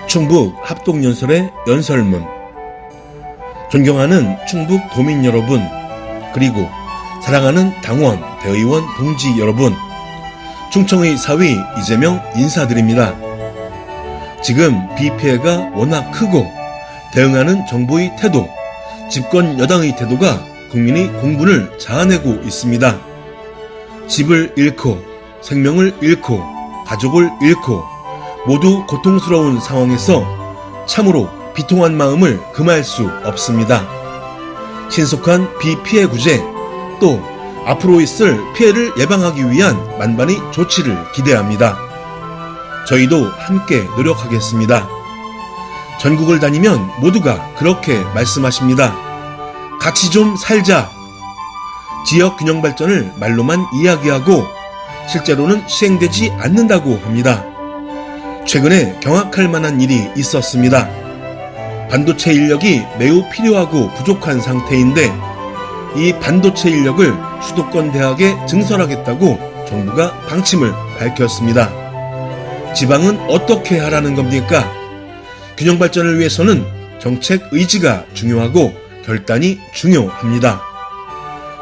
충북 합동연설의 연설문. 존경하는 충북 도민 여러분, 그리고 사랑하는 당원, 대의원, 동지 여러분, 충청의 사위 이재명 인사드립니다. 지금 비 피해가 워낙 크고 대응하는 정부의 태도, 집권 여당의 태도가 국민의 공분을 자아내고 있습니다. 집을 잃고 생명을 잃고 가족을 잃고 모두 고통스러운 상황에서 참으로 비통한 마음을 금할 수 없습니다. 신속한 비 피해 구제, 또 앞으로 있을 피해를 예방하기 위한 만반의 조치를 기대합니다. 저희도 함께 노력하겠습니다. 전국을 다니면 모두가 그렇게 말씀하십니다. 같이 좀 살자. 지역 균형 발전을 말로만 이야기하고 실제로는 시행되지 않는다고 합니다. 최근에 경악할 만한 일이 있었습니다. 반도체 인력이 매우 필요하고 부족한 상태인데 이 반도체 인력을 수도권 대학에 증설하겠다고 정부가 방침을 밝혔습니다. 지방은 어떻게 하라는 겁니까? 균형 발전을 위해서는 정책 의지가 중요하고 결단이 중요합니다.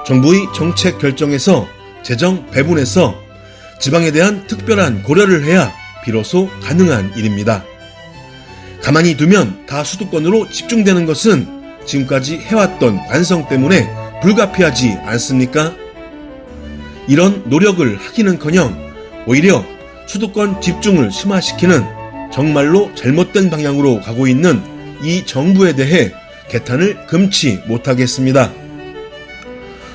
정부의 정책 결정에서 재정 배분에서 지방에 대한 특별한 고려를 해야 비로소 가능한 일입니다. 가만히 두면 다 수도권으로 집중되는 것은 지금까지 해왔던 관성 때문에 불가피하지 않습니까? 이런 노력을 하기는커녕 오히려 수도권 집중을 심화시키는 정말로 잘못된 방향으로 가고 있는 이 정부에 대해 개탄을 금치 못하겠습니다.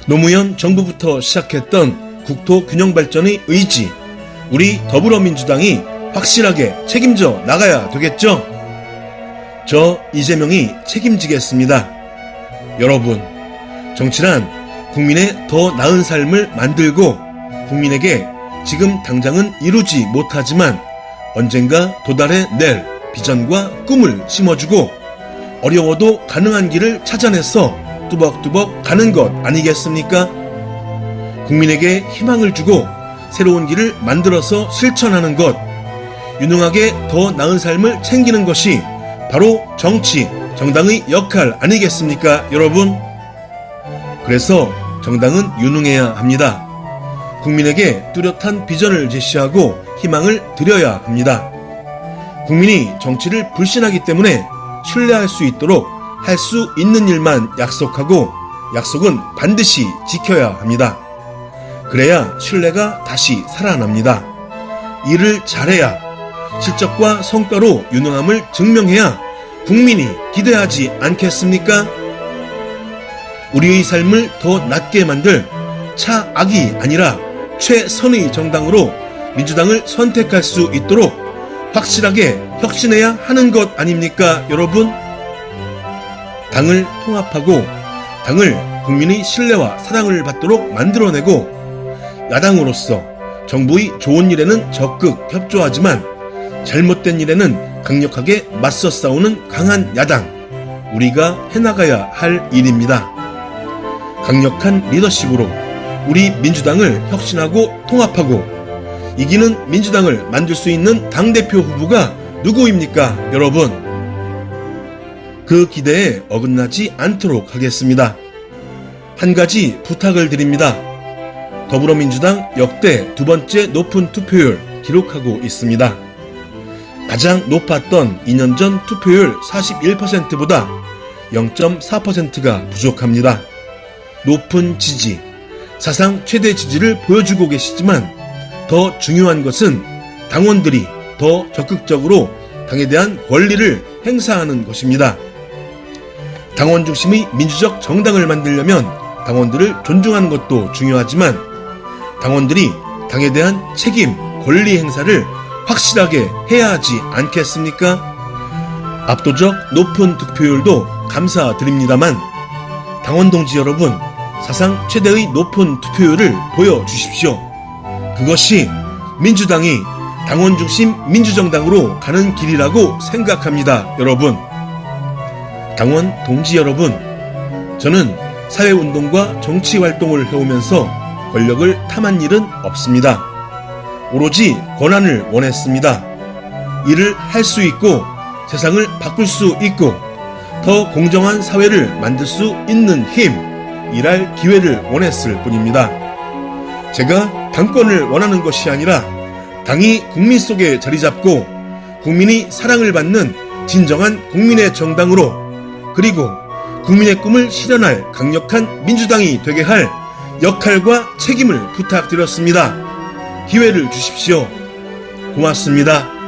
노무현 정부부터 시작했던 국토 균형 발전의 의지, 우리 더불어민주당이 확실하게 책임져 나가야 되겠죠? 저 이재명이 책임지겠습니다. 여러분, 정치란 국민의 더 나은 삶을 만들고 국민에게 지금 당장은 이루지 못하지만 언젠가 도달해낼 비전과 꿈을 심어주고 어려워도 가능한 길을 찾아내서 뚜벅뚜벅 가는 것 아니겠습니까? 국민에게 희망을 주고 새로운 길을 만들어서 실천하는 것, 유능하게 더 나은 삶을 챙기는 것이 바로 정치, 정당의 역할 아니겠습니까, 여러분? 그래서 정당은 유능해야 합니다. 국민에게 뚜렷한 비전을 제시하고 희망을 드려야 합니다. 국민이 정치를 불신하기 때문에 신뢰할 수 있도록 할 수 있는 일만 약속하고 약속은 반드시 지켜야 합니다. 그래야 신뢰가 다시 살아납니다. 일을 잘해야, 실적과 성과로 유능함을 증명해야 국민이 기대하지 않겠습니까? 우리의 삶을 더 낫게 만들 차악이 아니라 최선의 정당으로 민주당을 선택할 수 있도록 확실하게 혁신해야 하는 것 아닙니까, 여러분? 당을 통합하고 당을 국민의 신뢰와 사랑을 받도록 만들어내고 야당으로서 정부의 좋은 일에는 적극 협조하지만 잘못된 일에는 강력하게 맞서 싸우는 강한 야당, 우리가 해나가야 할 일입니다. 강력한 리더십으로 우리 민주당을 혁신하고 통합하고 이기는 민주당을 만들 수 있는 당대표 후보가 누구입니까, 여러분? 그 기대에 어긋나지 않도록 하겠습니다. 한 가지 부탁을 드립니다. 더불어민주당 역대 두 번째 높은 투표율 기록하고 있습니다. 가장 높았던 2년 전 투표율 41%보다 0.4%가 부족합니다. 높은 지지, 사상 최대 지지를 보여주고 계시지만 더 중요한 것은 당원들이 더 적극적으로 당에 대한 권리를 행사하는 것입니다. 당원 중심의 민주적 정당을 만들려면 당원들을 존중하는 것도 중요하지만 당원들이 당에 대한 책임, 권리 행사를 확실하게 해야 하지 않겠습니까? 압도적 높은 득표율도 감사드립니다만 당원 동지 여러분, 사상 최대의 높은 투표율을 보여주십시오. 그것이 민주당이 당원 중심 민주정당으로 가는 길이라고 생각합니다, 여러분. 당원 동지 여러분, 저는 사회운동과 정치활동을 해오면서 권력을 탐한 일은 없습니다. 오로지 권한을 원했습니다. 일을 할 수 있고 세상을 바꿀 수 있고 더 공정한 사회를 만들 수 있는 힘, 일할 기회를 원했을 뿐입니다. 제가 당권을 원하는 것이 아니라 당이 국민 속에 자리 잡고 국민이 사랑을 받는 진정한 국민의 정당으로, 그리고 국민의 꿈을 실현할 강력한 민주당이 되게 할 역할과 책임을 부탁드렸습니다. 기회를 주십시오. 고맙습니다.